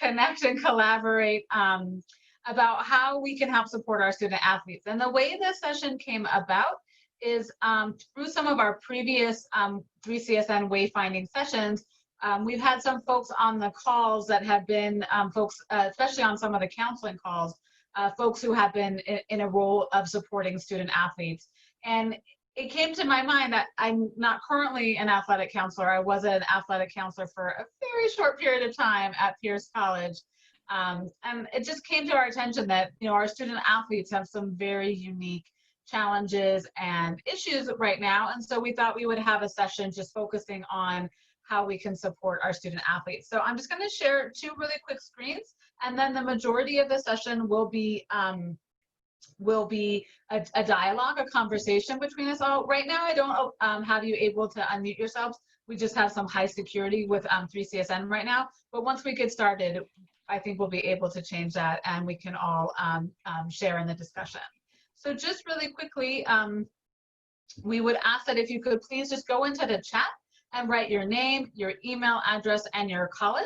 connect and collaborate about how we can help support our student athletes. And the way this session came about is through some of our previous 3CSN wayfinding sessions. We've had some folks on the calls that have been folks, especially on some of the counseling calls, folks who have been in a role of supporting student athletes. And it came to my mind that I'm not currently an athletic counselor. I was an athletic counselor for a very short period of time at Pierce College. And it just came to our attention that, you know, our student athletes have some very unique challenges and issues right now. And so we thought we would have a session just focusing on how we can support our student athletes. So I'm just going to share two really quick screens, and then the majority of the session will be a dialogue, a conversation between us all. Right now, I don't have you able to unmute yourselves. We just have some high security with 3CSN right now. But once we get started, I think we'll be able to change that, and we can all share in the discussion. So just really quickly, we would ask that if you could please just go into the chat and write your name, your email address, and your college,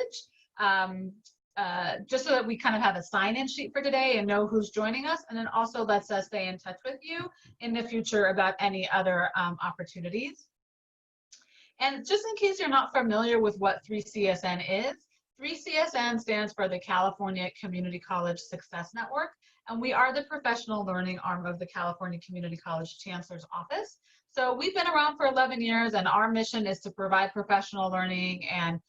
just so that we kind of have a sign-in sheet for today and know who's joining us, and then also lets us stay in touch with you in the future about any other opportunities. And just in case you're not familiar with what 3CSN is, 3CSN stands for the California Community College Success Network, and we are the professional learning arm of the California Community College Chancellor's Office. So we've been around for 11 years, and our mission is to provide professional learning and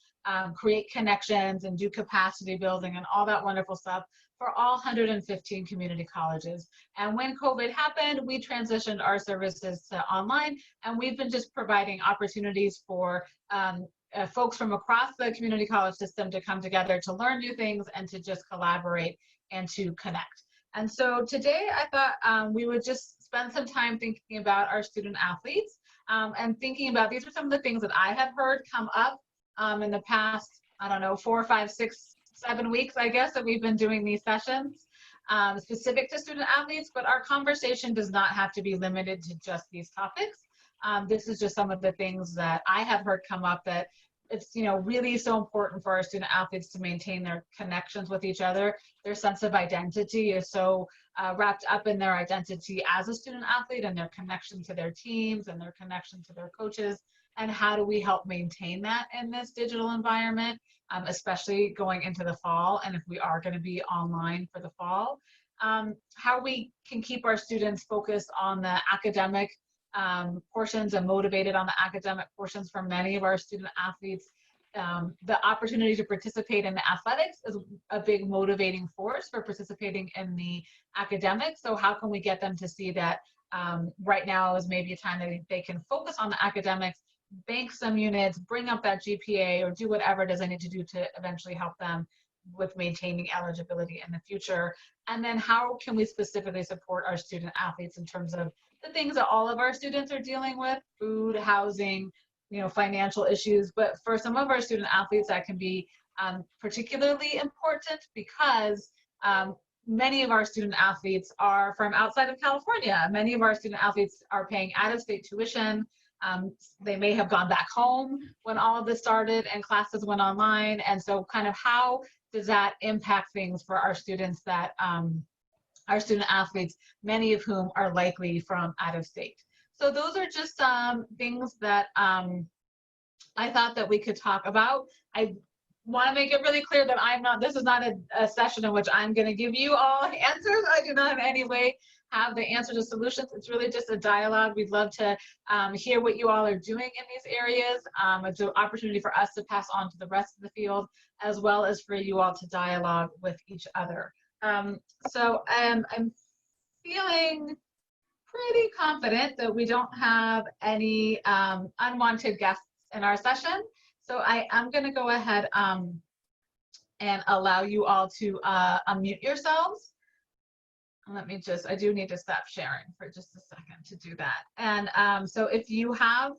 create connections and do capacity building and all that wonderful stuff for all 115 community colleges. And when COVID happened, we transitioned our services to online, and we've been just providing opportunities for folks from across the community college system to come together to learn new things and to just collaborate and to connect. And so today I thought we would just spend some time thinking about our student athletes and thinking about, these are some of the things that I have heard come up in the past, I don't know, 4, 5, 6, 7 weeks, I guess, that we've been doing these sessions specific to student athletes, but our conversation does not have to be limited to just these topics. This is just some of the things that I have heard come up, that it's, you know, really so important for our student athletes to maintain their connections with each other. Their sense of identity is so wrapped up in their identity as a student athlete and their connection to their teams and their connection to their coaches. And how do we help maintain that in this digital environment, especially going into the fall, and if we are going to be online for the fall, how we can keep our students focused on the academic portions and motivated on the academic portions. For many of our student athletes, the opportunity to participate in the athletics is a big motivating force for participating in the academics. So how can we get them to see that right now is maybe a time that they can focus on the academics, bank some units, bring up that GPA, or do whatever it is they need to do to eventually help them with maintaining eligibility in the future. And then how can we specifically support our student athletes in terms of the things that all of our students are dealing with: food, housing, you know, financial issues. But for some of our student athletes, that can be particularly important because many of our student athletes are from outside of California. Many of our student athletes are paying out-of-state tuition. They may have gone back home when all of this started and classes went online. And so kind of how does that impact things for our students that our student athletes, many of whom are likely from out of state. So those are just some things that I thought that we could talk about. I want to make it really clear that this is not a session in which I'm going to give you all answers. I do not in any way have the answer to solutions. It's really just a dialogue. We'd love to hear what you all are doing in these areas. It's an opportunity for us to pass on to the rest of the field, as well as for you all to dialogue with each other. So I'm feeling pretty confident that we don't have any unwanted guests in our session. So I am going to go ahead and allow you all to unmute yourselves. Let me just, I do need to stop sharing for just a second to do that. And so if you have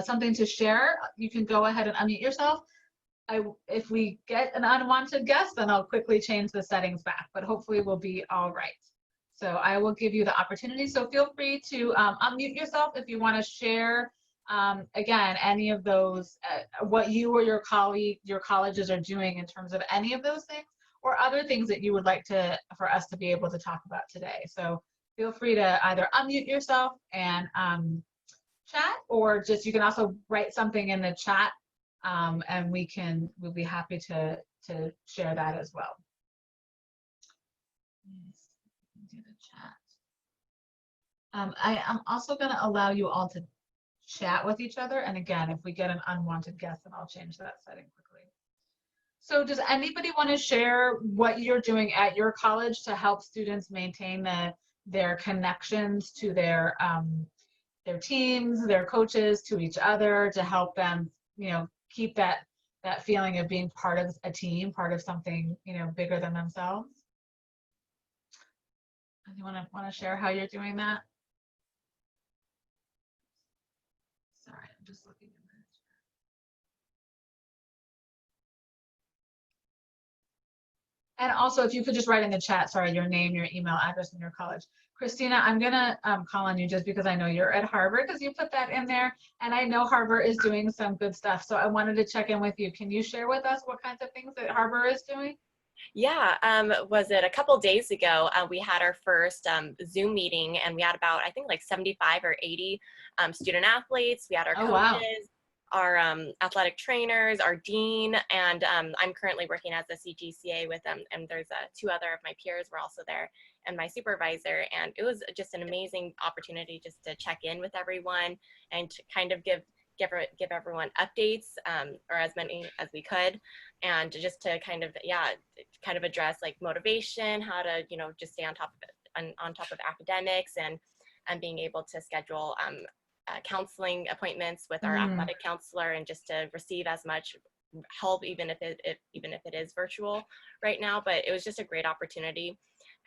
something to share, you can go ahead and unmute yourself. If we get an unwanted guest, then I'll quickly change the settings back, but hopefully we'll be all right. So I will give you the opportunity. So feel free to unmute yourself if you want to share Again, any of those, what you or your colleges are doing in terms of any of those things, or other things that you would like for us to be able to talk about today. So feel free to either unmute yourself and chat, or just you can also write something in the chat, and we'll be happy to share that as well. Do the chat. I am also going to allow you all to chat with each other, and again, if we get an unwanted guest, then I'll change that setting quickly. So does anybody want to share what you're doing at your college to help students maintain their connections to their teams, their coaches, to each other, to help them, keep that feeling of being part of a team, part of something, bigger than themselves? Anyone want to share how you're doing that? Sorry, I'm just looking at that. And also, if you could just write in the chat, sorry, your name, your email address, and your college. Christina, I'm gonna call on you just because I know you're at Harbor, because you put that in there, and I know Harbor is doing some good stuff. So I wanted to check in with you. Can you share with us what kinds of things that Harbor is doing? Yeah, was it a couple days ago, we had our first Zoom meeting, and we had about, I think, like 75 or 80 student athletes. We had our coaches, wow, our athletic trainers, our dean, and I'm currently working as a CGCA with them, and there's two other of my peers were also there, and my supervisor, and it was just an amazing opportunity just to check in with everyone and to kind of give everyone updates, or as many as we could, and just to kind of address like motivation, how to just stay on top of academics, and being able to schedule counseling appointments with our athletic counselor, and just to receive as much help, even if it is virtual right now. But it was just a great opportunity,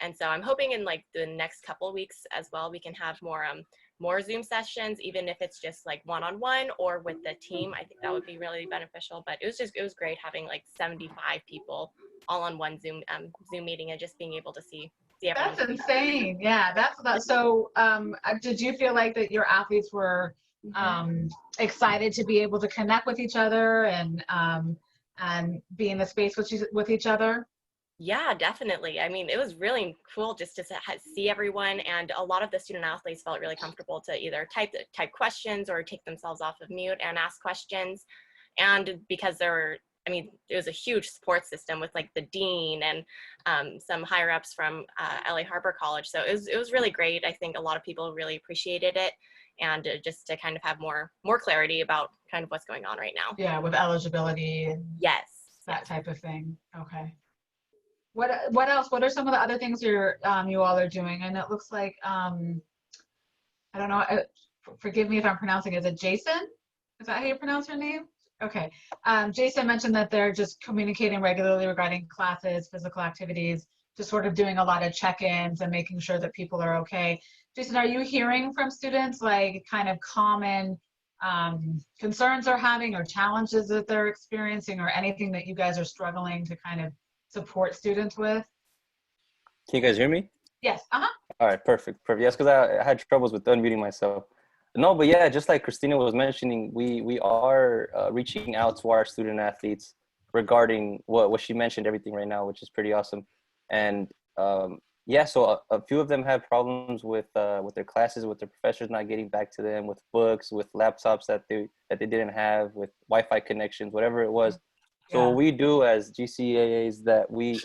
and so I'm hoping in like the next couple of weeks as well, we can have more Zoom sessions, even if it's just like one-on-one or with the team. I think that would be really beneficial. But it was great having like 75 people all on one Zoom meeting, and just being able to see everyone. That's insane. Yeah, that's so. Did you feel like that your athletes were excited to be able to connect with each other and be in the space with each other? Yeah, definitely. I mean, it was really cool just to see everyone, and a lot of the student athletes felt really comfortable to either type questions or take themselves off of mute and ask questions. And because it was a huge support system with like the dean and some higher ups from LA Harbor College. So it was really great. I think a lot of people really appreciated it, and just to kind of have more clarity about kind of what's going on right now. Yeah, with eligibility and that type of thing. Okay. What else? What are some of the other things you all are doing? And it looks like I don't know. Forgive me if I'm pronouncing it. Is it Jason? Is that how you pronounce your name? Okay. Jason mentioned that they're just communicating regularly regarding classes, physical activities, just sort of doing a lot of check-ins and making sure that people are okay. Jason, are you hearing from students like kind of common concerns they're having, or challenges that they're experiencing, or anything that you guys are struggling to kind of support students with? Can you guys hear me? Yes. All right, perfect. Yes, because I had troubles with unmuting myself. No, but yeah, just like Christina was mentioning, we are reaching out to our student athletes regarding what she mentioned, everything right now, which is pretty awesome. And so a few of them have problems with their classes, with their professors not getting back to them, with books, with laptops that they didn't have, with Wi-Fi connections, whatever it was. So what we do as GCAAs, that we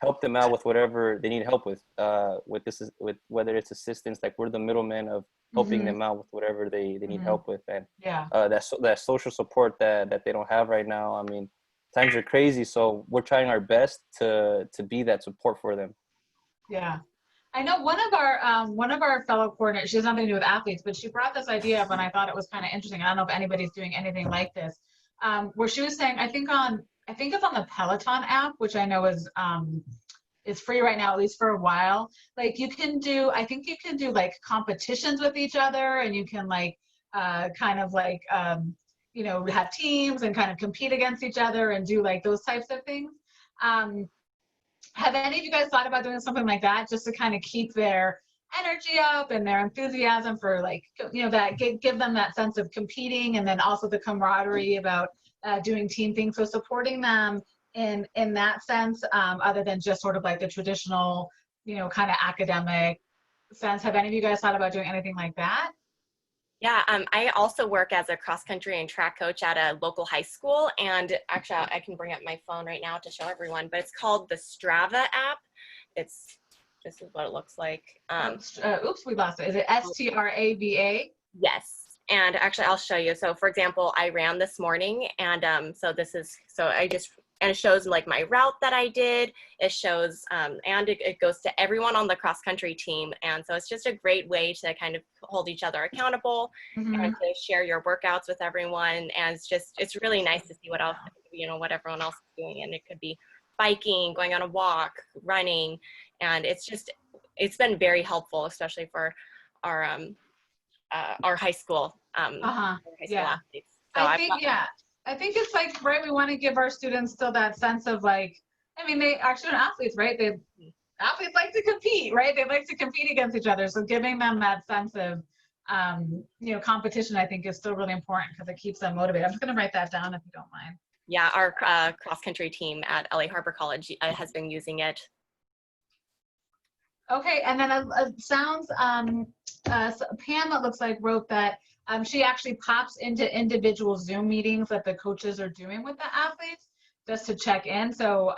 help them out with whatever they need help with whether it's assistance, like we're the middlemen of helping them out with whatever they need help with, and that social support that they don't have right now. I mean, times are crazy, so we're trying our best to be that support for them. Yeah. I know one of our fellow coordinators, she has nothing to do with athletes, but she brought this idea up, and I thought it was kind of interesting. I don't know if anybody's doing anything like this, where she was saying, I think it's on the Peloton app, which I know is free right now, at least for a while. Like I think you can do like competitions with each other, and you can like kind of like have teams and kind of compete against each other and do like those types of things. Have any of you guys thought about doing something like that, just to kind of keep their energy up and their enthusiasm for like, that give them that sense of competing, and then also the camaraderie about doing team things. So supporting them in that sense, other than just sort of like the traditional, kind of academic sense. Have any of you guys thought about doing anything like that? Yeah, I also work as a cross country and track coach at a local high school. And actually, I can bring up my phone right now to show everyone, but it's called the Strava app. This is what it looks like. Oops, we lost it. Is it Strava? Yes. And actually, I'll show you. So for example, I ran this morning, and and it shows like my route that I did. It shows, and it goes to everyone on the cross country team. And so it's just a great way to kind of hold each other accountable and to share your workouts with everyone. And it's really nice to see what else, what everyone else is doing. And it could be biking, going on a walk, running. And it's been very helpful, especially for our high school, athletes. So I think it's like, right, we want to give our students still that sense of like, they are student athletes, right? Athletes like to compete, right? They like to compete against each other. So giving them that sense of, competition, I think is still really important because it keeps them motivated. I'm just going to write that down if you don't mind. Yeah, our cross country team at LA Harbor College has been using it. Okay, and then it sounds, Pam, it looks like, wrote that she actually pops into individual Zoom meetings that the coaches are doing with the athletes just to check in. So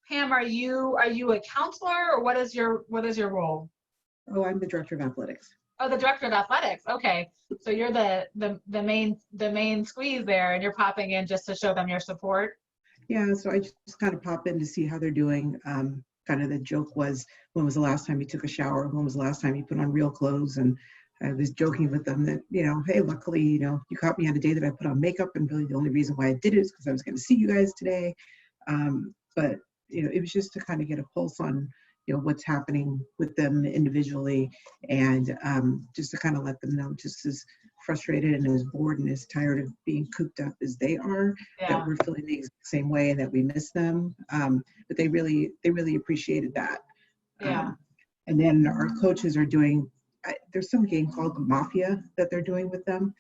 Pam, are you a counselor, or what is your role? Oh, I'm the director of athletics. Oh, the director of athletics. Okay, so you're the main squeeze there, and you're popping in just to show them your support. Yeah, so I just kind of pop in to see how they're doing. Kind of the joke was, when was the last time you took a shower? When was the last time you put on real clothes? And I was joking with them that, hey, luckily, you caught me on the day that I put on makeup, and really the only reason why I did it is because I was going to see you guys today. But, it was just to kind of get a pulse on, what's happening with them individually, and just to kind of let them know, just as frustrated and as bored and as tired of being cooped up as they are, that we're feeling the exact same way and that we miss them. But they really appreciated that. And then our coaches are doing, there's some game called the Mafia that they're doing with them.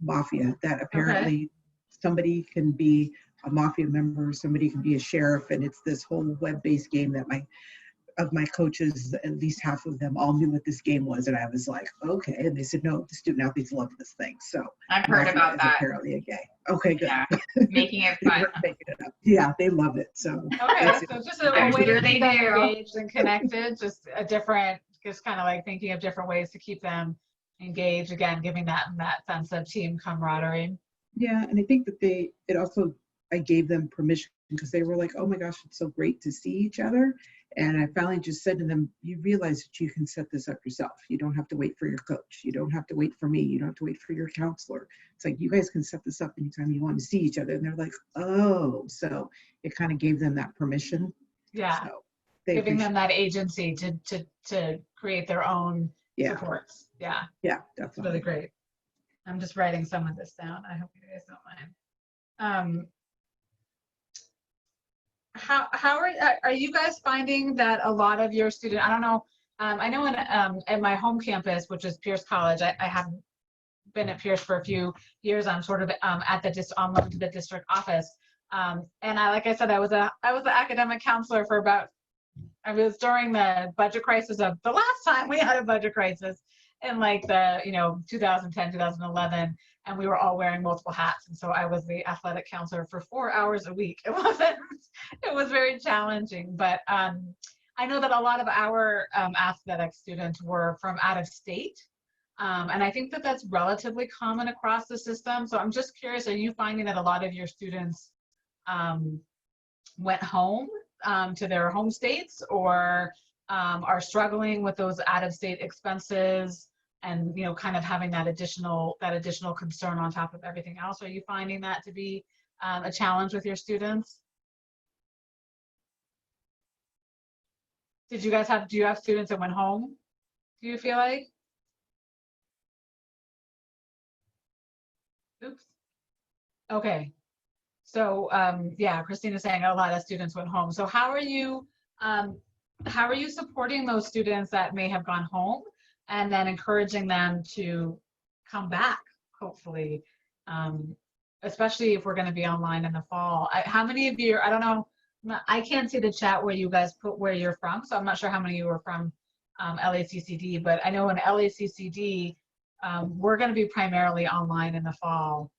Mafia, that apparently somebody can be a Mafia member, somebody can be a sheriff, and it's this whole web-based game that my coaches, at least half of them, all knew what this game was. And I was like, okay. And they said, no, the student athletes love this thing. So I've heard about that. Apparently a game. Okay, good. Yeah, making it fun. Making it up. Yeah, they love it. So okay, so just a way to keep them do. engaged and connected, just kind of like thinking of different ways to keep them engaged, again, giving that sense of team camaraderie. Yeah, and I think that I gave them permission, because they were like, oh my gosh, it's so great to see each other. And I finally just said to them, you realize that you can set this up yourself. You don't have to wait for your coach. You don't have to wait for me. You don't have to wait for your counselor. It's like, you guys can set this up anytime you want to see each other. And they're like, oh, so it kind of gave them that permission. Yeah, so giving them that agency to create their own supports. Yeah, definitely. It's really great. I'm just writing some of this down. I hope you guys don't mind. How are you guys finding that a lot of your students, I don't know, I know at my home campus, which is Pierce College, I haven't been at Pierce for a few years. I'm sort of at on loan to the district office. And like I said, I was an academic counselor for I was during the budget crisis of the last time we had a budget crisis in like the 2010, 2011, and we were all wearing multiple hats. And so I was the athletic counselor for 4 hours a week. It was very challenging, but I know that a lot of our athletic students were from out of state. And I think that that's relatively common across the system. So I'm just curious, are you finding that a lot of your students went home to their home states, or are struggling with those out-of-state expenses, and kind of having that additional concern on top of everything else? Are you finding that to be a challenge with your students? Do you have students that went home, do you feel like? Oops. Okay. So yeah, Christina's saying a lot of students went home. So how are you how are you supporting those students that may have gone home and then encouraging them to come back, hopefully, especially if we're going to be online in the fall? How many of you, I don't know, I can't see the chat where you guys put where you're from, so I'm not sure how many of you are from LACCD, but I know in LACCD, we're going to be primarily online in the fall.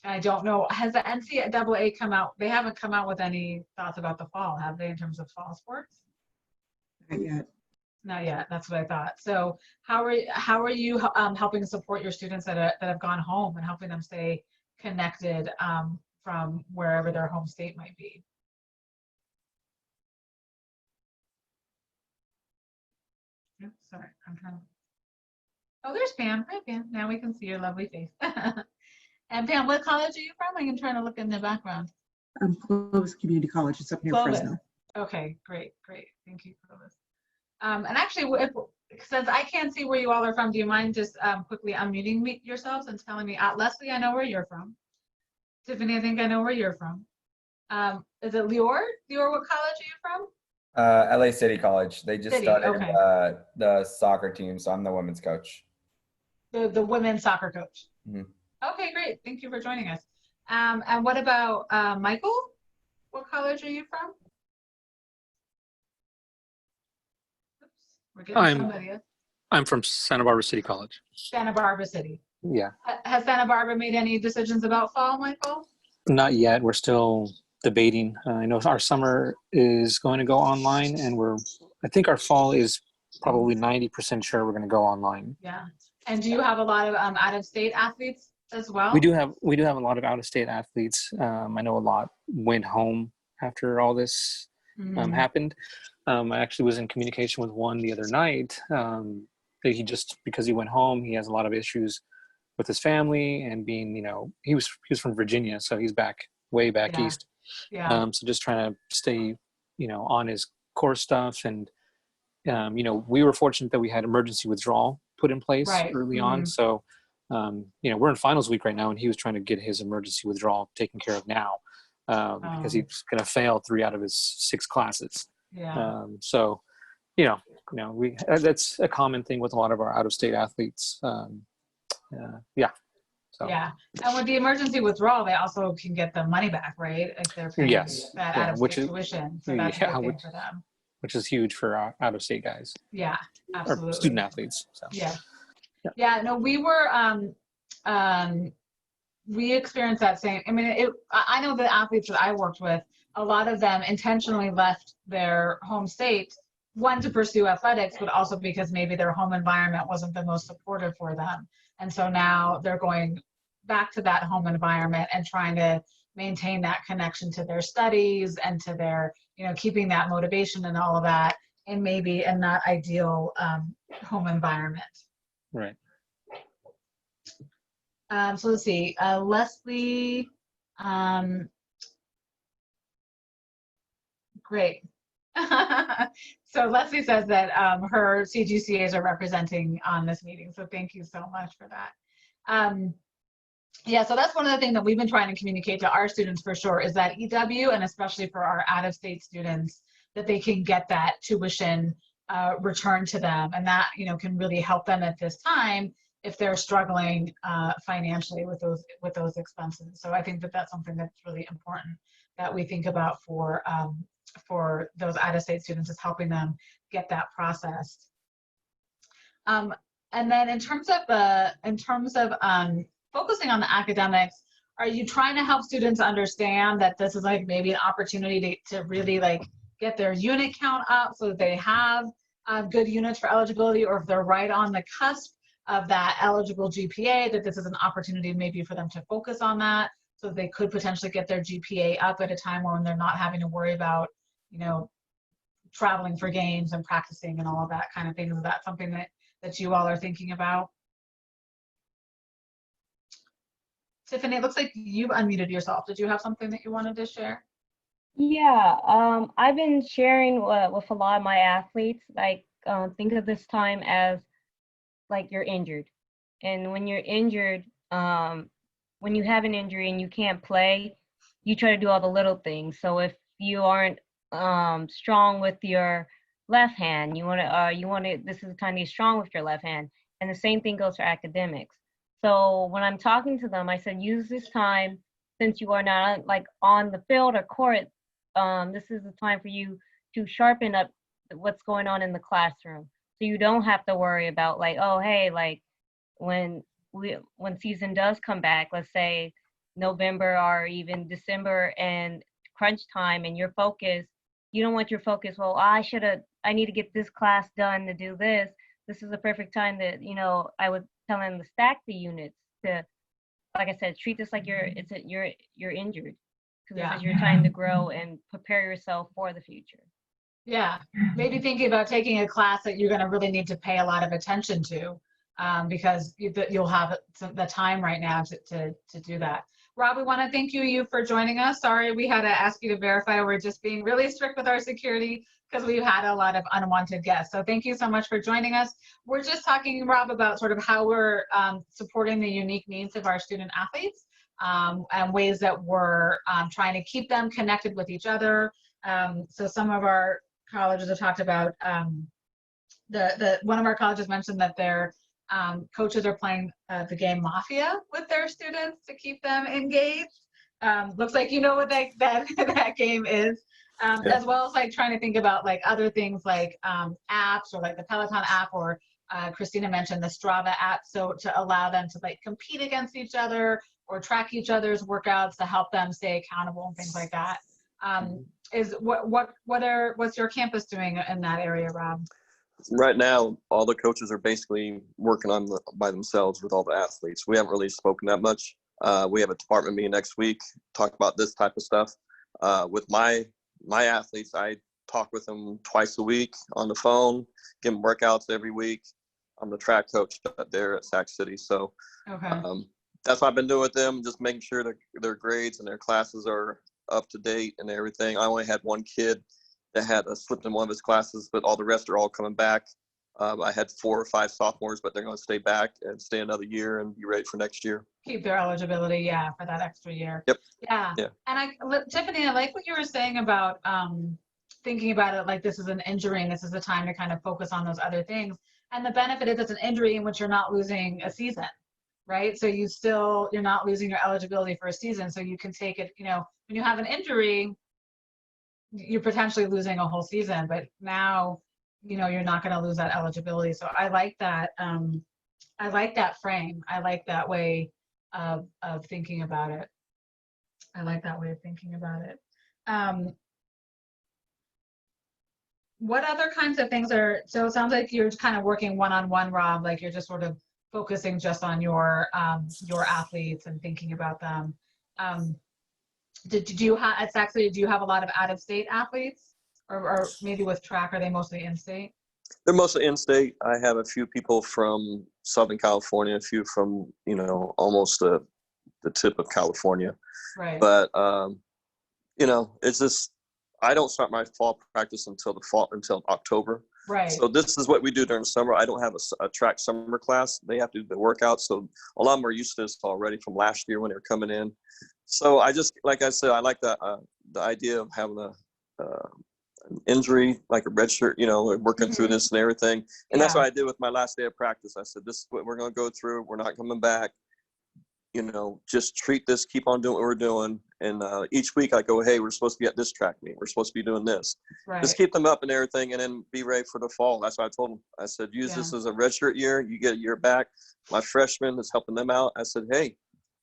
I don't know, has the NCAA come out? They haven't come out with any thoughts about the fall, have they, in terms of fall sports? Not yet. Not yet. That's what I thought. So how are you helping support your students that have gone home and helping them stay connected from wherever their home state might be? Oops, sorry, I'm trying to. Oh, there's Pam. Hi, Pam. Now we can see your lovely face. And Pam, what college are you from? I'm trying to look in the background. Clovis Community College. It's up near Clovis. Fresno. Okay, great. Thank you, Clovis. And actually, since I can't see where you all are from, do you mind just quickly unmuting yourselves and telling me? Leslie, I know where you're from. Tiffany, I think I know where you're from. Is it Lior? Lior, what college are you from? LA City College. They just City, started okay. the soccer team, so I'm the women's coach. The women's soccer coach. Mhm. Okay, great. Thank you for joining us. And what about Michael? What college are you from? Oops, we're getting somebody else. I'm from Santa Barbara City College. Santa Barbara City. Yeah. Has Santa Barbara made any decisions about fall, Michael? Not yet. We're still debating. I know our summer is going to go online, and I think our fall is probably 90% sure we're going to go online. Yeah. And do you have a lot of out-of-state athletes as well? We do have a lot of out-of-state athletes. I know a lot went home after all this happened. I actually was in communication with one the other night. That because he went home, he has a lot of issues with his family and being, he was from Virginia, so he's way back east. Yeah. So just trying to stay, on his core stuff. And, we were fortunate that we had emergency withdrawal put in place early on. So, we're in finals week right now, and he was trying to get his emergency withdrawal taken care of now because he's going to fail 3 out of his 6 classes. Yeah. So, that's a common thing with a lot of our out-of-state athletes. Yeah. So. Yeah, and with the emergency withdrawal, they also can get the money back, right? If they're paying that out-of-state tuition, so that's a good thing for them. Which is huge for our out-of-state guys. Yeah, absolutely. Or student athletes. So. Yeah. No, we were. We experienced that same. I mean, I know the athletes that I worked with. A lot of them intentionally left their home state, one, to pursue athletics, but also because maybe their home environment wasn't the most supportive for them. And so now they're going back to that home environment and trying to maintain that connection to their studies and to their, keeping that motivation and all of that in maybe a not ideal home environment. Right. So let's see, Leslie, great. So Leslie says that her CGCAs are representing on this meeting. So thank you so much for that. Yeah, so that's one of the things that we've been trying to communicate to our students for sure is that EW, and especially for our out-of-state students, that they can get that tuition returned to them. And that, can really help them at this time if they're struggling financially with those expenses. So I think that that's something that's really important that we think about for those out-of-state students, is helping them get that processed. And then in terms of focusing on the academics, are you trying to help students understand that this is like maybe an opportunity to really like get their unit count up so that they have good units for eligibility, or if they're right on the cusp of that eligible GPA, that this is an opportunity maybe for them to focus on that so that they could potentially get their GPA up at a time when they're not having to worry about, traveling for games and practicing and all of that kind of thing? Is that something that you all are thinking about? Tiffany, it looks like you've unmuted yourself. Did you have something that you wanted to share? Yeah, I've been sharing with a lot of my athletes, like think of this time as like you're injured. And when you're injured, when you have an injury and you can't play, you try to do all the little things. So if you aren't strong with your left hand. This is the time to be strong with your left hand. And the same thing goes for academics. So when I'm talking to them, I said, use this time, since you are not like on the field or court, this is the time for you to sharpen up what's going on in the classroom. So you don't have to worry about like, oh, hey, like when season does come back, let's say November or even December and crunch time, and your focus, you don't want your focus, well, I need to get this class done to do this. This is the perfect time that, I would tell them to stack the units to, like I said, treat this like you're injured, because this is your time to grow and prepare yourself for the future. Yeah, maybe thinking about taking a class that you're going to really need to pay a lot of attention to, because you'll have the time right now to do that. Rob, we want to thank you for joining us. Sorry, we had to ask you to verify. We're just being really strict with our security because we've had a lot of unwanted guests. So thank you so much for joining us. We're just talking, Rob, about sort of how we're supporting the unique needs of our student athletes, and ways that we're trying to keep them connected with each other. So some of our colleges have talked about, one of our colleges mentioned that their coaches are playing the game Mafia with their students to keep them engaged. Looks like you know what that game is. As well as like trying to think about like other things like apps, or like the Peloton app, or Christina mentioned the Strava app, so to allow them to like compete against each other or track each other's workouts to help them stay accountable and things like that. What's your campus doing in that area, Rob? Right now, all the coaches are basically working by themselves with all the athletes. We haven't really spoken that much. We have a department meeting next week, talk about this type of stuff. With my athletes, I talk with them twice a week on the phone, give them workouts every week. I'm the track coach there at Sac City. So that's what I've been doing with them, just making sure their grades and their classes are up to date and everything. I only had one kid that had slipped in one of his classes, but all the rest are all coming back. I had 4 or 5 sophomores, but they're going to stay back and stay another year and be ready for next year. Keep their eligibility, for that extra year. Yep. Yeah. And Tiffany, I like what you were saying about thinking about it like this is an injury and this is the time to kind of focus on those other things. And the benefit is it's an injury in which you're not losing a season, right? So you're not losing your eligibility for a season. So you can take it, when you have an injury, you're potentially losing a whole season, but now, you're not going to lose that eligibility. So I like that. I like that frame. I like that way of thinking about it. What other kinds of things so it sounds like you're kind of working one-on-one, Rob, like you're just sort of focusing just on your athletes and thinking about them. Do you have a lot of out-of-state athletes, or maybe with track, are they mostly in-state? They're mostly in-state. I have a few people from Southern California, a few from, almost the tip of California. Right. But, it's just, I don't start my fall practice until October. Right. So this is what we do during the summer. I don't have a track summer class. They have to do the workouts. So a lot of them are used to this already from last year when they were coming in. So I just, like I said, I like the idea of having an injury, like a red shirt, working through this and everything. And that's what I did with my last day of practice. I said, this is what we're going to go through. We're not coming back. Just treat this, keep on doing what we're doing. And each week I go, hey, we're supposed to be at this track meet. We're supposed to be doing this. Right. Just keep them up and everything, and then be ready for the fall. That's what I told them. I said, use this as a redshirt year. You get a year back. My freshman is helping them out. I said, hey,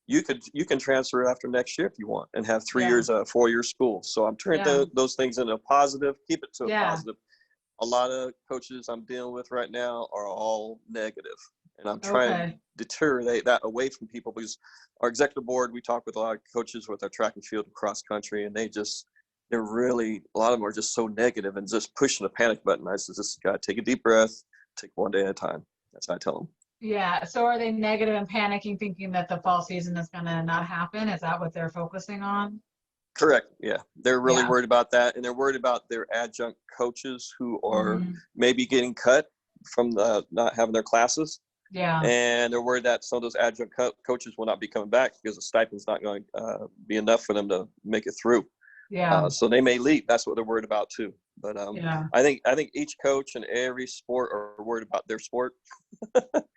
you can transfer after next year if you want and have 3 years, 4-year school. So I'm turning those things into a positive, keep it to a positive. A lot of coaches I'm dealing with right now are all negative. And I'm trying to deter that away from people, because our executive board, we talk with a lot of coaches with our track and field and cross country, and they're really, a lot of them are just so negative and just pushing the panic button. I said, just got to take a deep breath, take one day at a time. That's what I tell them. Yeah. So are they negative and panicking, thinking that the fall season is going to not happen? Is that what they're focusing on? Correct. Yeah. They're really worried about that. And they're worried about their adjunct coaches who are maybe getting cut from not having their classes. Yeah. And they're worried that some of those adjunct coaches will not be coming back because the stipend's not going to be enough for them to make it through. Yeah. So they may leave. That's what they're worried about too. But Yeah. I think each coach in every sport are worried about their sport.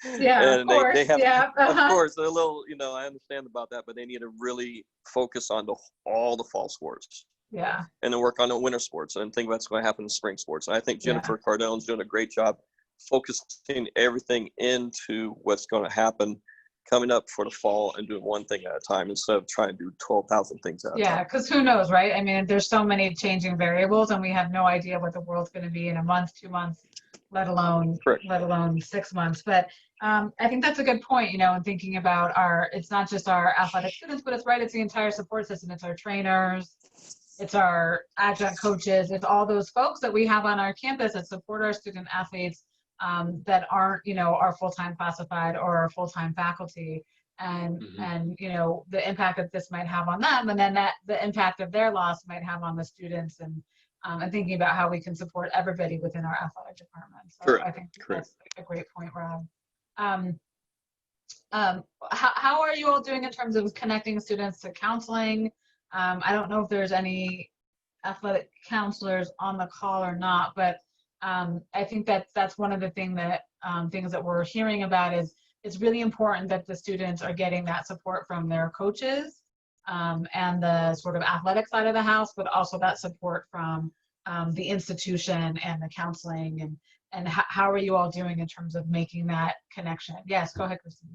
Yeah, of And course. they have, Yeah. of course, they're a little, I understand about that, but they need to really focus on all the fall sports Yeah. and then work on the winter sports and think what's going to happen in spring sports. And I think Jennifer Cardone doing a great job focusing everything into what's going to happen coming up for the fall and doing one thing at a time instead of trying to do 12,000 things at a Yeah, time. because who knows, right? I mean, there's so many changing variables, and we have no idea what the world's going to be in a month, 2 months, let alone Correct. 6 months. But I think that's a good point, in thinking about it's not just our athletic students, but it's the entire support system. It's our trainers, it's our adjunct coaches, it's all those folks that we have on our campus that support our student athletes that aren't, our full-time classified or our full-time faculty. And the impact that this might have on them, and then the impact of their loss might have on the students, and thinking about how we can support everybody within our athletic department. So Correct. I think Correct. that's a great point, Rob. How are you all doing in terms of connecting students to counseling? I don't know if there's any athletic counselors on the call or not, but I think that's one of the things that we're hearing about is it's really important that the students are getting that support from their coaches and the sort of athletic side of the house, but also that support from the institution and the counseling. And how are you all doing in terms of making that connection? Yes, go ahead, Christina.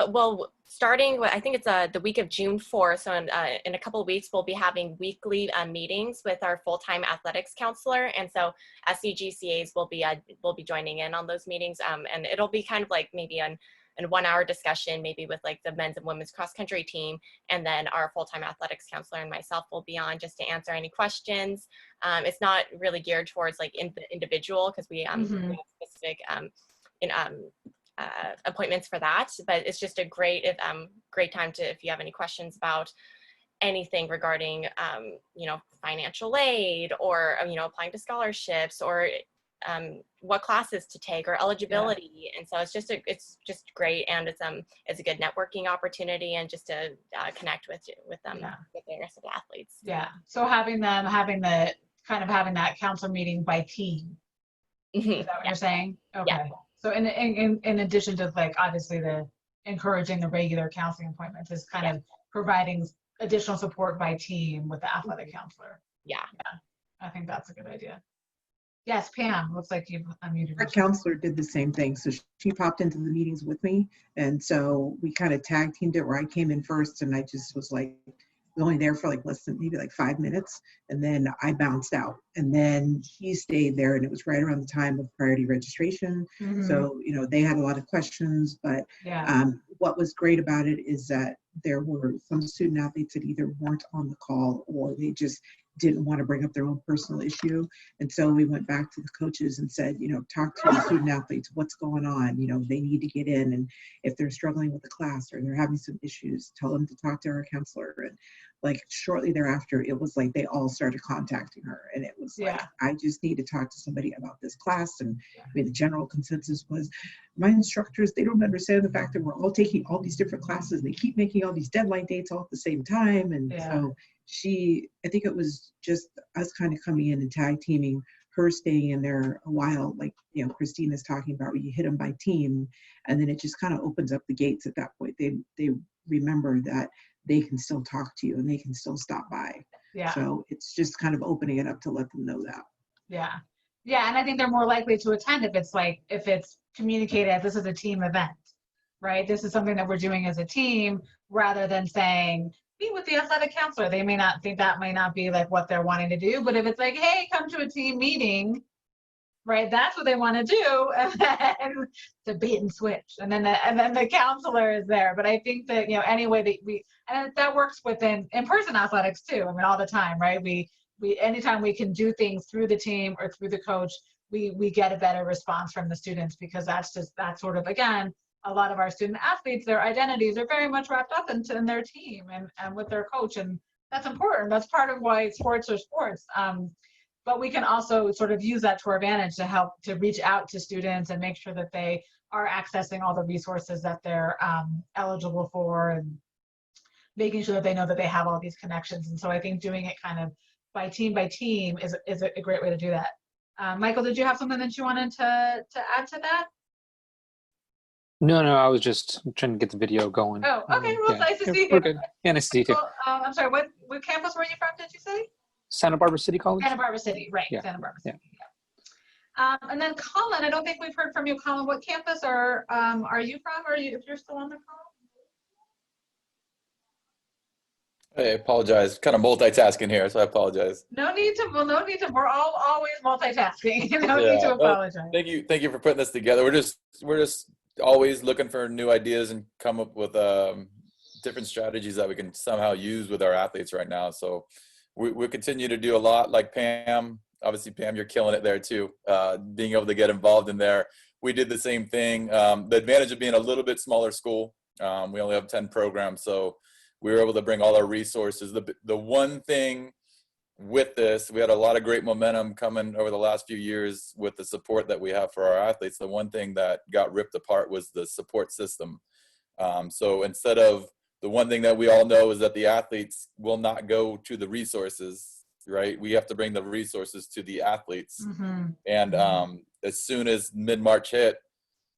Well, starting, I think it's the week of June 4th, so in a couple of weeks, we'll be having weekly meetings with our full-time athletics counselor, and so SCGCAs will be joining in on those meetings, and it'll be kind of like maybe a 1-hour discussion, maybe with like the men's and women's cross-country team, and then our full-time athletics counselor and myself will be on just to answer any questions. It's not really geared towards like individual, because we have specific appointments for that, but it's just a great time if you have any questions about anything regarding financial aid or applying to scholarships or what classes to take or eligibility. And so it's just great, and it's a good networking opportunity and just to connect with them with the rest of the athletes. Yeah, so having that council meeting by team. Is that what you're saying? Okay. Yeah. So in addition to like obviously the encouraging the regular counseling appointments is kind of providing additional support by team with the athletic counselor. Yeah. I think that's a good idea. Yes, Pam, looks like you've unmuted. Our counselor did the same thing. So she popped into the meetings with me. And so we kind of tag teamed it where I came in first and I just was like, only there for like less than maybe like 5 minutes, and then I bounced out, and then he stayed there, and it was right around the time of priority registration. So they had a lot of questions, but what was great about it is that there were some student athletes that either weren't on the call or they just didn't want to bring up their own personal issue. And so we went back to the coaches and said, talk to the student athletes, what's going on? They need to get in. And if they're struggling with the class or they're having some issues, tell them to talk to our counselor. And like shortly thereafter, it was like they all started contacting her. And it was like, I just need to talk to somebody about this class. And I mean, the general consensus was my instructors, they don't understand the fact that we're all taking all these different classes. They keep making all these deadline dates all at the same time. And so I think it was just us kind of coming in and tag teaming, her staying in there a while, like, Christina's talking about where you hit them by team, and then it just kind of opens up the gates at that point. They remember that they can still talk to you and they can still stop by. Yeah. So it's just kind of opening it up to let them know that. Yeah. Yeah. And I think they're more likely to attend if it's communicated as this is a team event, right? This is something that we're doing as a team rather than saying, meet with the athletic counselor. They may not think that might not be like what they're wanting to do, but if it's like, hey, come to a team meeting, right? That's what they want to do, and then the bait and switch, and then the counselor is there. But I think that any way that that works within in-person athletics too. I mean, all the time, right? We anytime we can do things through the team or through the coach, we get a better response from the students, because that's sort of, again, a lot of our student athletes, their identities are very much wrapped up in their team and with their coach, and that's important. That's part of why sports are sports. But we can also sort of use that to our advantage to help to reach out to students and make sure that they are accessing all the resources that they're eligible for. And making sure that they know that they have all these connections. And so I think doing it kind of by team is a great way to do that. Michael, did you have something that you wanted to add to that? No, I was just trying to get the video going. Oh, okay. Well, Yeah. nice to see you. We're good. Yeah, nice to see you too. Well, I'm sorry, what campus were you from, did you say? Santa Barbara City College? Santa Barbara City, right, Yeah. Santa Barbara Yeah. City, yeah. And then Colin, I don't think we've heard from you, Colin. What campus are you from, or if you're still on the call? I apologize. Kind of multitasking here, so I apologize. No need to, we're always multitasking. No Yeah, need to no, apologize. Thank you for putting this together. We're just always looking for new ideas and come up with different strategies that we can somehow use with our athletes right now. So we continue to do a lot, like Pam. Obviously, Pam, you're killing it there too. Being able to get involved in there. We did the same thing. The advantage of being a little bit smaller school, we only have 10 programs, so we were able to bring all our resources. The one thing with this, we had a lot of great momentum coming over the last few years with the support that we have for our athletes. The one thing that got ripped apart was the support system. So instead of, the one thing that we all know is that the athletes will not go to the resources, right? We have to bring the resources to the athletes. Mm-hmm. And as soon as mid-March hit,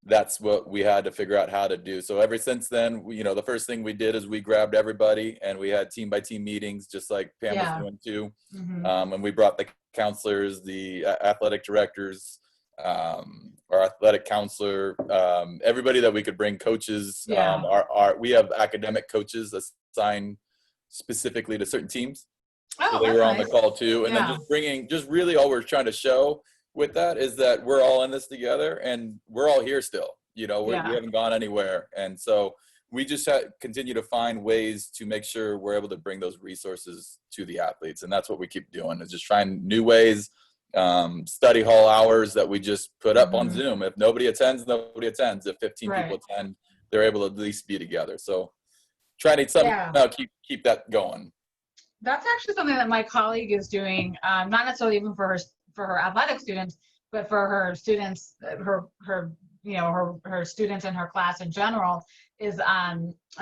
that's what we had to figure out how to do. So ever since then, the first thing we did is we grabbed everybody and we had team by team meetings, just like Pam was doing too. Mm-hmm. And we brought the counselors, the athletic directors, our athletic counselor, everybody that we could bring, coaches. We have academic coaches assigned specifically to certain teams. Oh, so they were on nice. the call too. And then just really all we're trying to show with that is that we're all in this together and we're all here still. We haven't gone anywhere. And so we just continue to find ways to make sure we're able to bring those resources to the athletes. And that's what we keep doing, is just trying new ways, study hall hours that we just put up on Zoom. If nobody attends, nobody attends. If 15 people attend, they're able to at least be together. So trying to somehow keep that going. That's actually something that my colleague is doing, not necessarily even for her athletic students, but for her students, her students in her class in general, is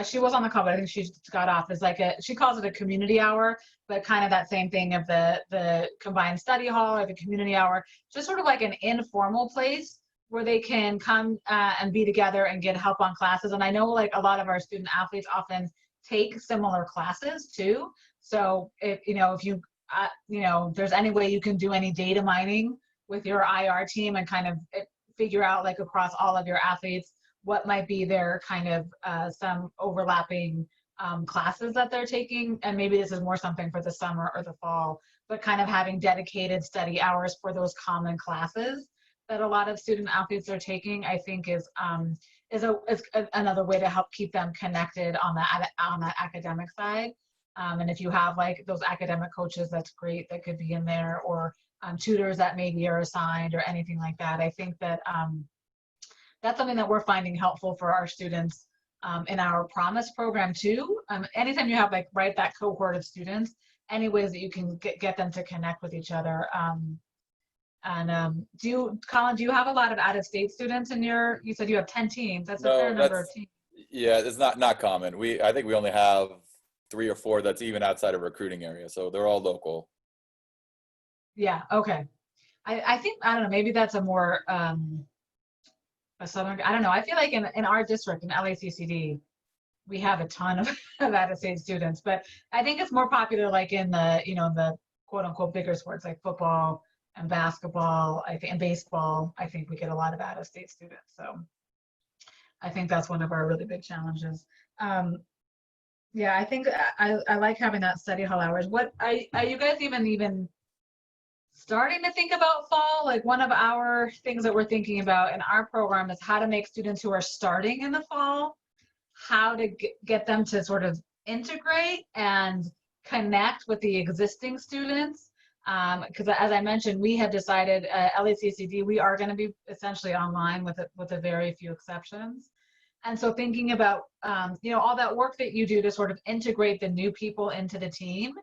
she was on the call, but I think she just got off. Is like she calls it a community hour, but kind of that same thing of the combined study hall or the community hour, just sort of like an informal place where they can come and be together and get help on classes. And I know like a lot of our student athletes often take similar classes too. So if you there's any way you can do any data mining with your IR team and kind of figure out like across all of your athletes what might be their kind of some overlapping classes that they're taking, and maybe this is more something for the summer or the fall, but kind of having dedicated study hours for those common classes that a lot of student athletes are taking, I think is another way to help keep them connected on that academic side. And if you have like those academic coaches, that's great, that could be in there, or tutors that maybe are assigned or anything like that. I think that that's something that we're finding helpful for our students in our Promise program too. Anytime you have like that cohort of students, any ways that you can get them to connect with each other. Colin, do you have a lot of out-of-state students in you said you have 10 teams. That's a fair number of teams. Yeah, it's not common. I think we only have 3 or 4 that's even outside of recruiting area. So they're all local. Yeah. Okay. I think, I don't know, maybe that's a more, a Southern, I don't know. I feel like in our district, in LACCD, we have a ton of out-of-state students, but I think it's more popular like in the, the quote unquote bigger sports like football and basketball, I think, and baseball. I think we get a lot of out-of-state students. So I think that's one of our really big challenges. Yeah, I think I like having that study hall hours. What are you guys even starting to think about fall? Like one of our things that we're thinking about in our program is how to make students who are starting in the fall, how to get them to sort of integrate and connect with the existing students. Because as I mentioned, we have decided at LACCD, we are going to be essentially online with a very few exceptions. And so thinking about, all that work that you do to sort of integrate the new people into the team,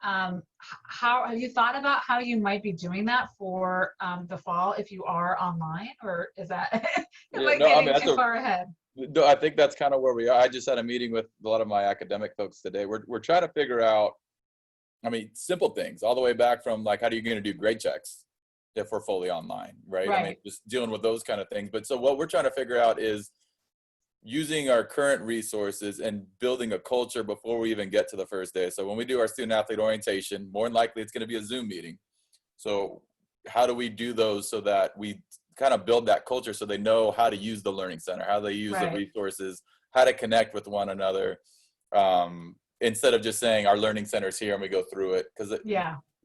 how have you thought about how you might be doing that for the fall if you are online, or is that getting too far ahead? I think that's kind of where we are. I just had a meeting with a lot of my academic folks today. We're trying to figure out, I mean, simple things all the way back from like, how are you going to do grade checks if we're fully online, right? I mean, just dealing with those kind of things. But so what we're trying to figure out is using our current resources and building a culture before we even get to the first day. So when we do our student athlete orientation, more than likely it's going to be a Zoom meeting. So how do we do those so that we kind of build that culture so they know how to use the learning center, how they use the resources, how to connect with one another, instead of just saying our learning center is here and we go through it, because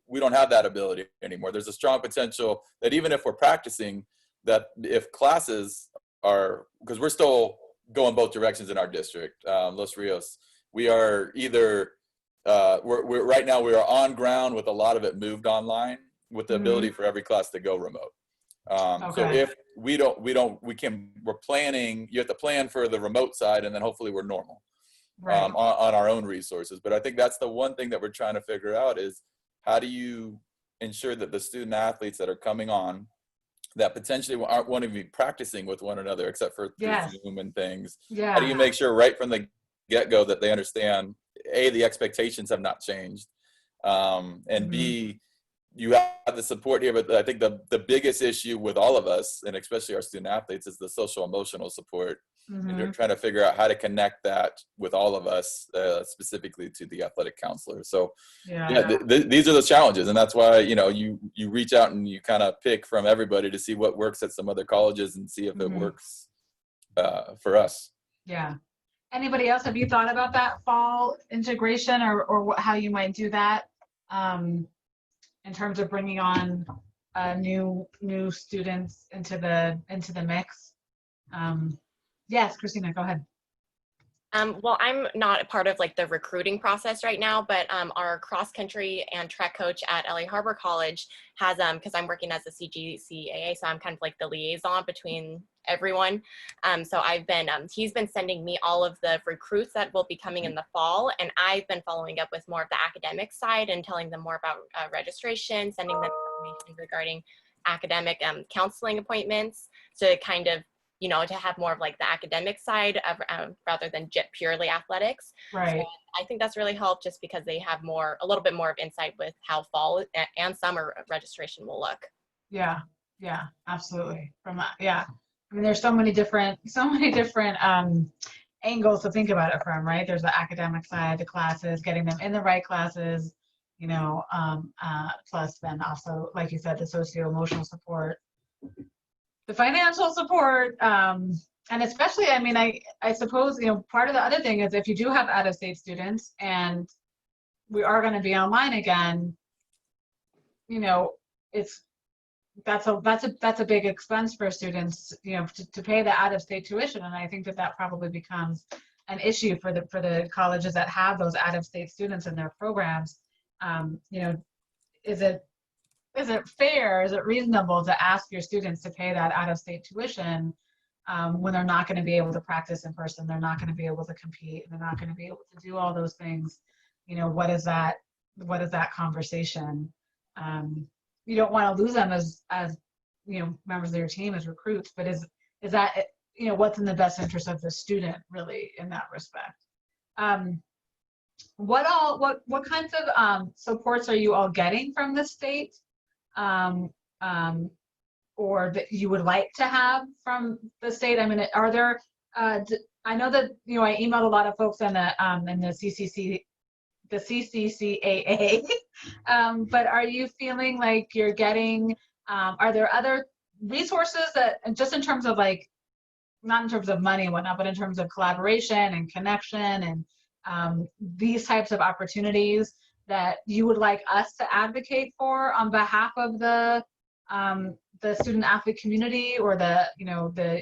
we don't have that ability anymore. There's a strong potential that even if we're practicing, that if classes are, because we're still going both directions in our district, Los Rios, we are either, we're right now we are on ground with a lot of it moved online with the ability for every class to go remote. So if we're planning, you have to plan for the remote side, and then hopefully we're normal on our own resources. But I think that's the one thing that we're trying to figure out is how do you ensure that the student athletes that are coming on that potentially aren't want to be practicing with one another except for through Zoom and things. How do you make sure right from the get-go that they understand, A, the expectations have not changed, and B, you have the support here. But I think the biggest issue with all of us, and especially our student athletes, is the social emotional support. And you're trying to figure out how to connect that with all of us, specifically to the athletic counselor. So these are the challenges, and that's why you reach out and you kind of pick from everybody to see what works at some other colleges and see if it works for us. Yeah. Anybody else, have you thought about that fall integration or how you might do that in terms of bringing on new students into the mix? Yes, Christina, go ahead. Well, I'm not a part of like the recruiting process right now, but our cross country and track coach at LA Harbor College has, because I'm working as a CGCAA, so I'm kind of like the liaison between everyone. So he's been sending me all of the recruits that will be coming in the fall, and I've been following up with more of the academic side and telling them more about registration, sending them information regarding academic counseling appointments to kind of, to have more of like the academic side of, rather than purely athletics. Right. So I think that's really helped just because they have a little bit more of insight with how fall and summer registration will look. Yeah, absolutely. I mean, there's so many different angles to think about it from, right? There's the academic side, the classes, getting them in the right classes, plus then also, like you said, the socio-emotional support, the financial support, and especially, I mean, I suppose, part of the other thing is if you do have out-of-state students and we are going to be online again, that's a big expense for students, to pay the out-of-state tuition, and I think that probably becomes an issue for the colleges that have those out-of-state students in their programs. Is it fair? Is it reasonable to ask your students to pay that out-of-state tuition when they're not going to be able to practice in person? They're not going to be able to compete. They're not going to be able to do all those things. What is that conversation? You don't want to lose them as members of your team, as recruits, but is that what's in the best interest of the student really in that respect? What kinds of supports are you all getting from the state, or that you would like to have from the state? I mean, are there? I know that I emailed a lot of folks in the CCCAA, but are you feeling like you're getting? Are there other resources that, just in terms of like, not in terms of money and whatnot, but in terms of collaboration and connection and these types of opportunities that you would like us to advocate for on behalf of the student athlete community, or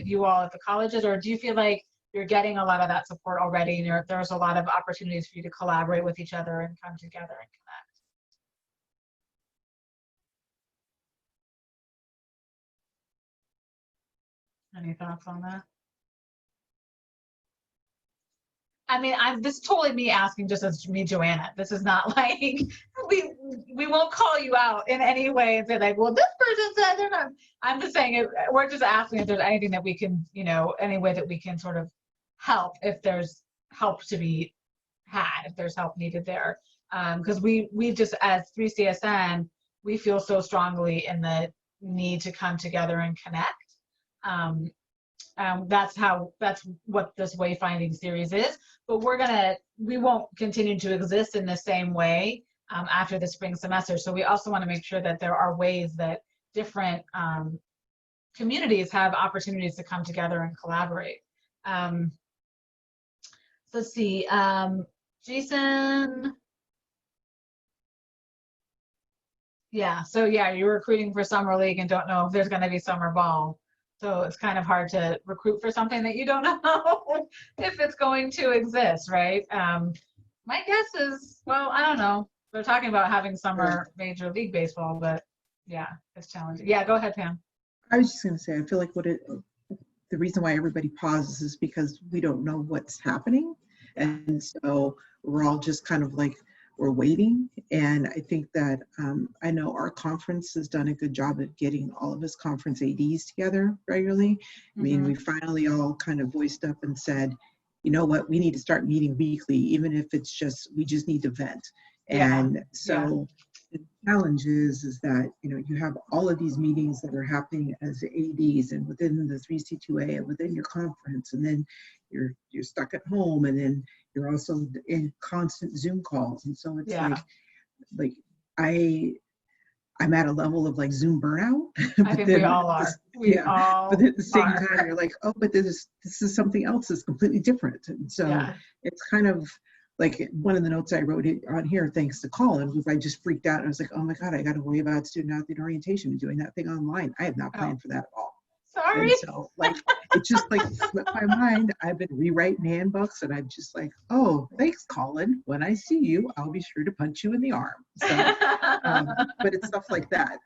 you all at the colleges? Or do you feel like you're getting a lot of that support already, and there's a lot of opportunities for you to collaborate with each other and come together and connect? Any thoughts on that? I mean, this is totally me asking, just as me, Joanna. This is not like we won't call you out in any way and say like, well, this person said they're not. I'm just saying we're just asking if there's anything that we can, any way that we can sort of help if there's help to be had, if there's help needed there. Because we just, as 3CSN, we feel so strongly in the need to come together and connect. That's what this wayfinding series is. But we won't continue to exist in the same way after the spring semester. So we also want to make sure that there are ways that different communities have opportunities to come together and collaborate. Let's see, Jason. Yeah, so yeah, you're recruiting for summer league and don't know if there's going to be summer ball. So it's kind of hard to recruit for something that you don't know if it's going to exist, right? My guess is, well, I don't know. They're talking about having summer Major League Baseball, but yeah, it's challenging. Yeah, go ahead, Pam. I was just going to say, I feel like the reason why everybody pauses is because we don't know what's happening. And so we're all just kind of like, we're waiting. And I think that I know our conference has done a good job of getting all of us conference ADs together regularly. I mean, we finally all kind of voiced up and said, you know what, we need to start meeting weekly, even if it's just, we just need to vent. And so the challenge is that, you know, you have all of these meetings that are happening as ADs and within the 3C2A and within your conference, and then you're stuck at home, and then you're also in constant Zoom calls. And so it's like I'm at a level of like Zoom burnout. I think we all are. But at the same time, you're like, oh, but this is something else that's completely different. And so it's kind of like one of the notes I wrote on here, thanks to Colin, was I just freaked out and I was like, oh my God, I got to worry about student athlete orientation and doing that thing online. I have not planned for that at all. Sorry. And so like, it just like slipped my mind. I've been rewriting handbooks and I'm just like, oh, thanks, Colin. When I see you, I'll be sure to punch you in the arm. So, but it's stuff like that.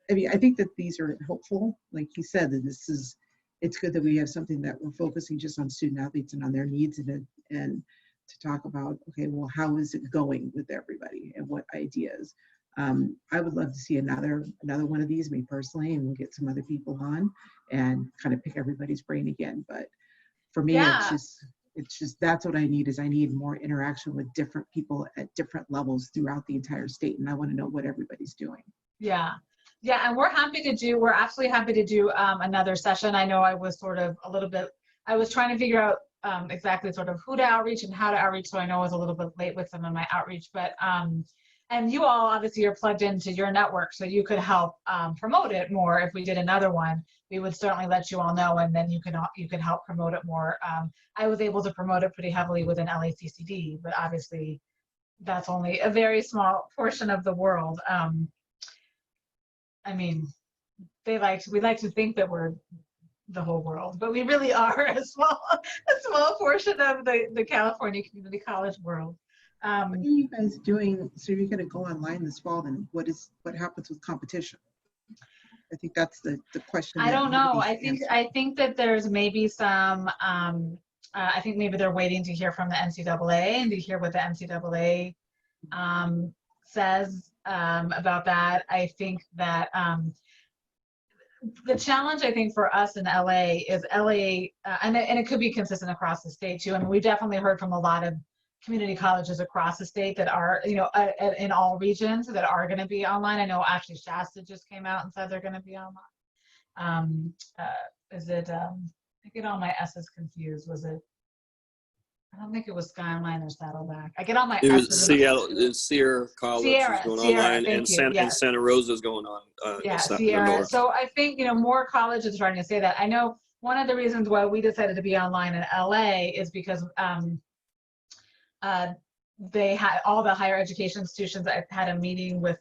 I mean, I think that these are helpful. Like you said, that it's good that we have something that we're focusing just on student athletes and on their needs and to talk about, okay, well, how is it going with everybody and what ideas? I would love to see another one of these, me personally, and we'll get some other people on and kind of pick everybody's brain again. But for me, it's just that's what I need is I need more interaction with different people at different levels throughout the entire state, and I want to know what everybody's doing. Yeah, and we're absolutely happy to do another session. I know I was sort of I was trying to figure out exactly sort of who to outreach and how to outreach, so I know I was a little bit late with some of my outreach, but and you all obviously are plugged into your network, so you could help promote it more. If we did another one, we would certainly let you all know, and then you can help promote it more. I was able to promote it pretty heavily within LACCD, but obviously that's only a very small portion of the world. I mean, we like to think that we're the whole world, but we really are a small portion of the California community college world. What are you guys doing? So you're going to go online this fall, then what happens with competition? I think that's the question. I don't know. I think that there's maybe some, I think maybe they're waiting to hear from the NCAA and to hear what the NCAA says about that. I think that the challenge, I think, for us in LA is and it could be consistent across the state too. I mean, we've definitely heard from a lot of community colleges across the state that are, you know, in all regions that are going to be online. I know actually Shasta just came out and said they're going to be online. I get all my S's confused. Was it? I don't think it was Skyline or Saddleback. I get all my It was S's. Sierra College is going online, and Santa Rosa is going on. Sierra. So I think, you know, more colleges are starting to say that. I know one of the reasons why we decided to be online in LA is because they had all the higher education institutions. I had a meeting with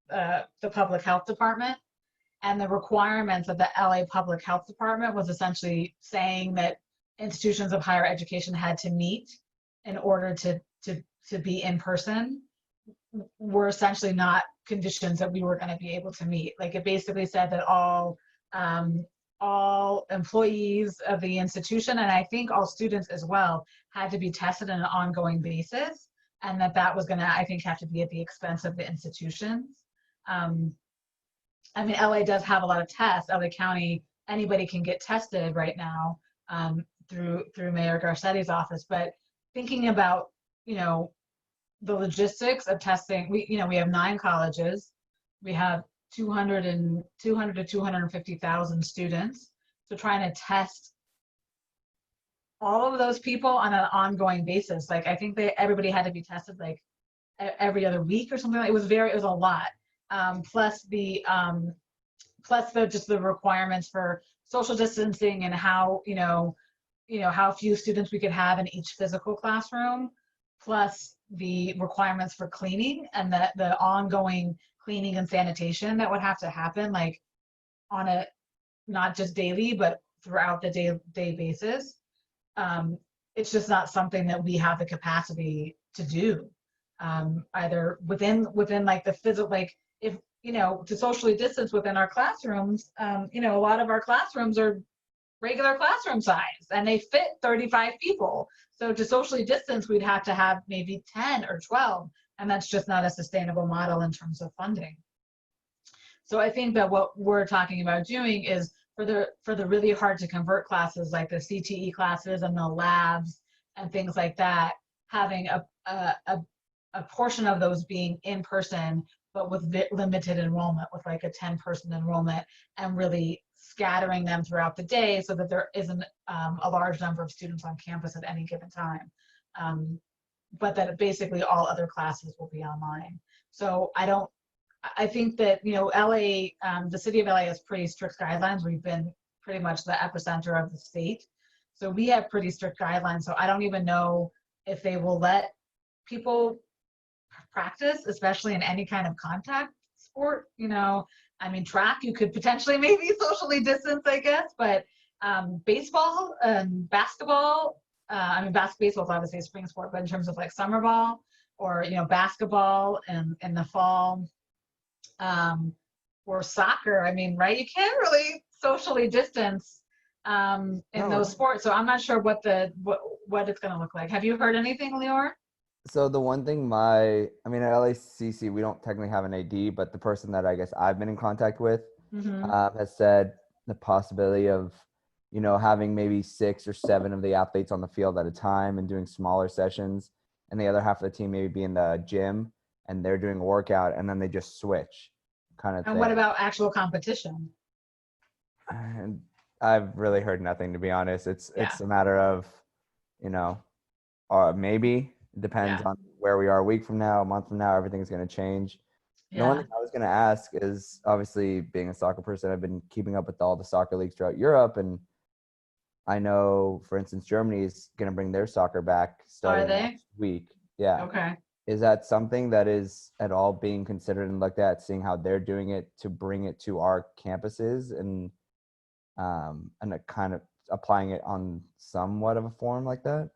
the public health department, and the requirements of the LA public health department was essentially saying that institutions of higher education had to meet in order to be in person were essentially not conditions that we were going to be able to meet. Like, it basically said that all employees of the institution, and I think all students as well, had to be tested on an ongoing basis, and that was going to, I think, have to be at the expense of the institutions. I mean, LA does have a lot of tests. LA County, anybody can get tested right now through Mayor Garcetti's office. But thinking about, you know, the logistics of testing, we have 9 colleges, we have 200 to 250,000 students. So trying to test all of those people on an ongoing basis, like I think everybody had to be tested like every other week or something. It was a lot. Plus the just the requirements for social distancing and how how few students we could have in each physical classroom, plus the requirements for cleaning and the ongoing cleaning and sanitation that would have to happen, like on a not just daily but throughout the day basis. It's just not something that we have the capacity to do, either within like the physical, like if to socially distance within our classrooms. A lot of our classrooms are regular classroom size and they fit 35 people. So to socially distance, we'd have to have maybe 10 or 12, and that's just not a sustainable model in terms of funding. So I think that what we're talking about doing is for the really hard to convert classes, like the CTE classes and the labs and things like that, having a portion of those being in person, but with limited enrollment, with like a 10-person enrollment, and really scattering them throughout the day so that there isn't a large number of students on campus at any given time. But that basically all other classes will be online. So I think that, LA, the city of LA has pretty strict guidelines. We've been pretty much the epicenter of the state. So we have pretty strict guidelines. So I don't even know if they will let people practice, especially in any kind of contact sport. Track, you could potentially maybe socially distance, I guess, but baseball and basketball, baseball is obviously a spring sport, but in terms of like summer ball or, basketball in the fall, or soccer, right? You can't really socially distance in those sports. So I'm not sure what it's going to look like. Have you heard anything, Lior? So the one thing at LACC, we don't technically have an AD, but the person that I guess I've been in contact with has said the possibility of, having maybe 6 or 7 of the athletes on the field at a time and doing smaller sessions, and the other half of the team maybe be in the gym and they're doing a workout and then they just switch kind of thing. And what about actual competition? And I've really heard nothing, to be honest. It's a matter of, maybe. It depends on where we are a week from now, a month from now. Everything's going to change. The one thing I was going to ask is, obviously, being a soccer person, I've been keeping up with all the soccer leagues throughout Europe. And I know, for instance, Germany is going to bring their soccer back starting next week. Yeah. Okay. Is that something that is at all being considered and looked at, seeing how they're doing it to bring it to our campuses and kind of applying it on somewhat of a form like that?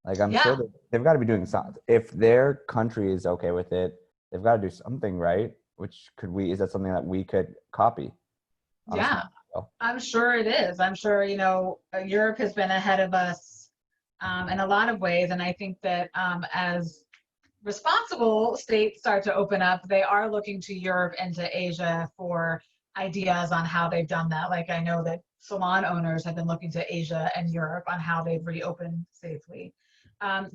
Like, I'm sure that they've got to be doing something. If their country is okay with it, they've got to do something, right? Is that something that we could copy? Yeah, I'm sure it is. I'm sure, Europe has been ahead of us in a lot of ways. And I think that as responsible states start to open up, they are looking to Europe and to Asia for ideas on how they've done that. Like, I know that salon owners have been looking to Asia and Europe on how they've reopened safely.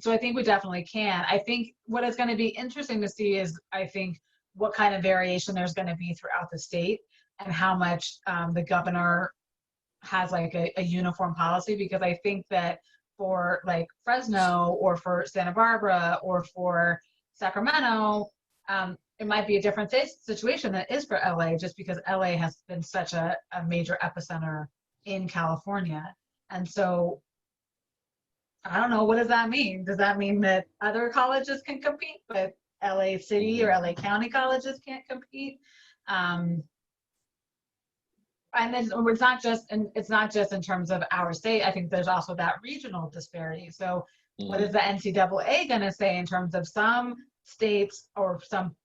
So I think we definitely can. I think what is going to be interesting to see is, I think, what kind of variation there's going to be throughout the state and how much the governor has like a uniform policy, because I think that for like Fresno or for Santa Barbara or for Sacramento, it might be a different situation than it is for LA, just because LA has been such a major epicenter in California. And so I don't know, what does that mean? Does that mean that other colleges can compete, but LA City or LA County colleges can't compete? And then it's not just in terms of our state. I think there's also that regional disparity. So what is the NCAA going to say in terms of some states or some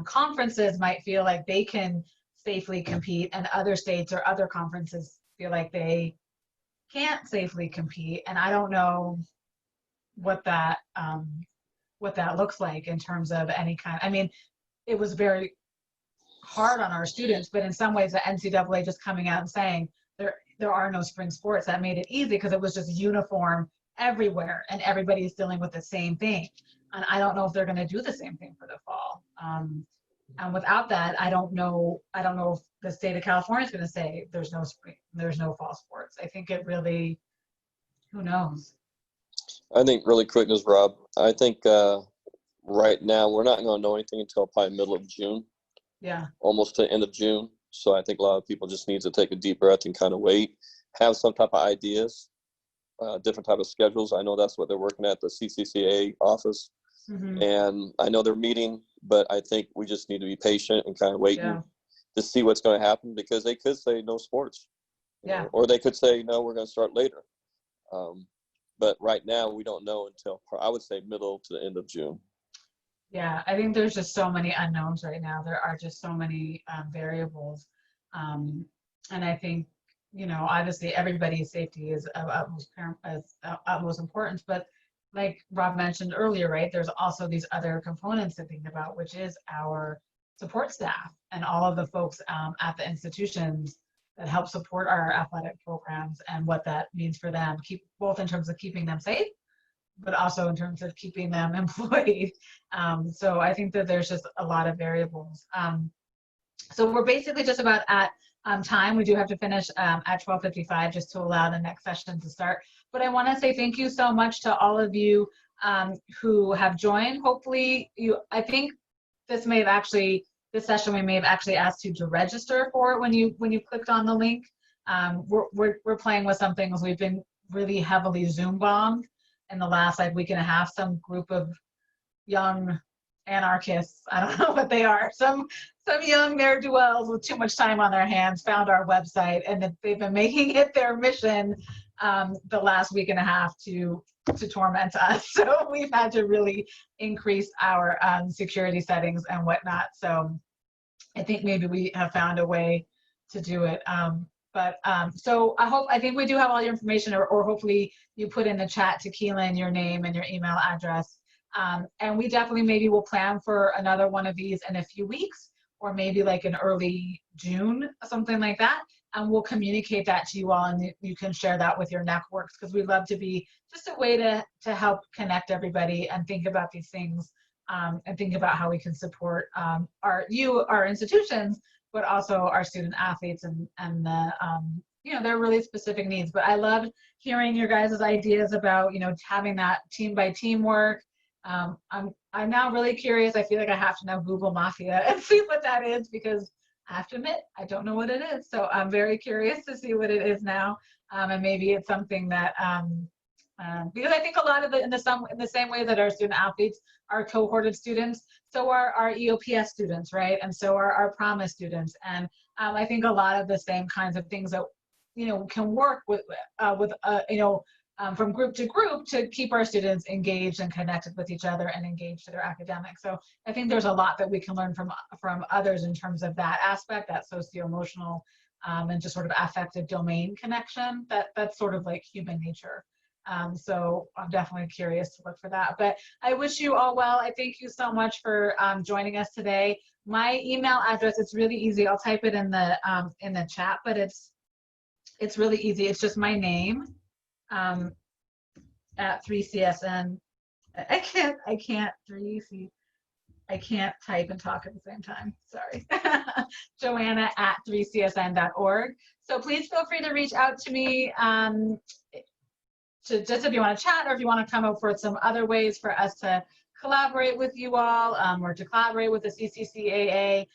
conferences might feel like they can safely compete, and other states or other conferences feel like they can't safely compete? And I don't know what that looks like in terms of any kind. It was very hard on our students, but in some ways the NCAA just coming out and saying there are no spring sports. That made it easy because it was just uniform everywhere and everybody's dealing with the same thing. And I don't know if they're going to do the same thing for the fall. And without that, I don't know if the state of California is going to say there's no spring, there's no fall sports. I think it really, who knows? I think really quick is Rob. I think right now we're not going to know anything until probably middle of June, Yeah. almost to end of June. So I think a lot of people just need to take a deep breath and kind of wait, have some type of ideas, different type of schedules. I know that's what they're working at the CCCA office. Mm-hmm. And I know they're meeting, but I think we just need to be patient and kind of waiting Yeah. to see what's going to happen, because they could say no sports, you Yeah. know, or they could say, no, we're going to start later. But right now we don't know until I would say middle to the end of June. Yeah, I think there's just so many unknowns right now. There are just so many variables. And I think, you know, obviously everybody's safety is of utmost importance, but like Rob mentioned earlier, right, there's also these other components to think about, which is our support staff and all of the folks at the institutions that help support our athletic programs and what that means for them, both in terms of keeping them safe, but also in terms of keeping them employed. So I think that there's just a lot of variables. So we're basically just about at time. We do have to finish at 12:55 just to allow the next session to start. But I want to say thank you so much to all of you who have joined. Hopefully I think this session we may have actually asked you to register for it when you clicked on the link. We're playing with some things. We've been really heavily Zoom bombed in the last week and a half. Some group of young anarchists, I don't know what they are, some young ne'er-do-wells with too much time on their hands found our website, and they've been making it their mission the last week and a half to torment us. So we've had to really increase our security settings and whatnot. So I think maybe we have found a way to do it. So I think we do have all your information, or hopefully you put in the chat to Keelan your name and your email address. And we definitely maybe will plan for another one of these in a few weeks, or maybe like in early June, something like that. And we'll communicate that to you all, and you can share that with your networks, because we'd love to be just a way to help connect everybody and think about these things, and think about how we can support our institutions, but also our student athletes and the their really specific needs. But I loved hearing your guys' ideas about having that team by team work. I'm now really curious. I feel like I have to now Google Mafia and see what that is, because I have to admit I don't know what it is. So I'm very curious to see what it is now, and maybe it's something that because I think a lot of it in the same way that our student athletes are cohorted students, so are our EOPS students, right? And so are our Promise students. And I think a lot of the same kinds of things that can work with from group to group to keep our students engaged and connected with each other and engaged to their academics. So I think there's a lot that we can learn from others in terms of that aspect, that socio-emotional and just sort of affective domain connection. That's sort of like human nature. So I'm definitely curious to look for that. But I wish you all well. I thank you so much for joining us today. My email address, it's really easy. I'll type it in the chat, but it's really easy. It's just my name at 3CSN. I can't type and talk at the same time. Sorry. Joanna at 3csn.org. So please feel free to reach out to me just if you want to chat, or if you want to come up with some other ways for us to collaborate with you all, or to collaborate with the CCCAA.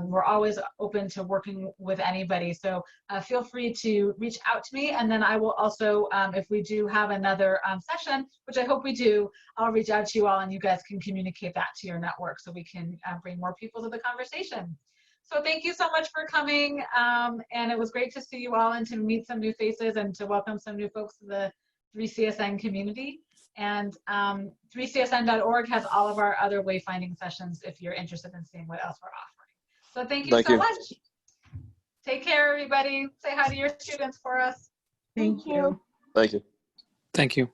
We're always open to working with anybody. So feel free to reach out to me. And then I will also, if we do have another session, which I hope we do, I'll reach out to you all and you guys can communicate that to your network so we can bring more people to the conversation. So thank you so much for coming. And it was great to see you all and to meet some new faces and to welcome some new folks to the 3CSN community. And 3csn.org has all of our other wayfinding sessions if you're interested in seeing what else we're offering. So thank you so much. Take care, everybody. Say hi to your students for us. Thank you. Thank you. Thank you.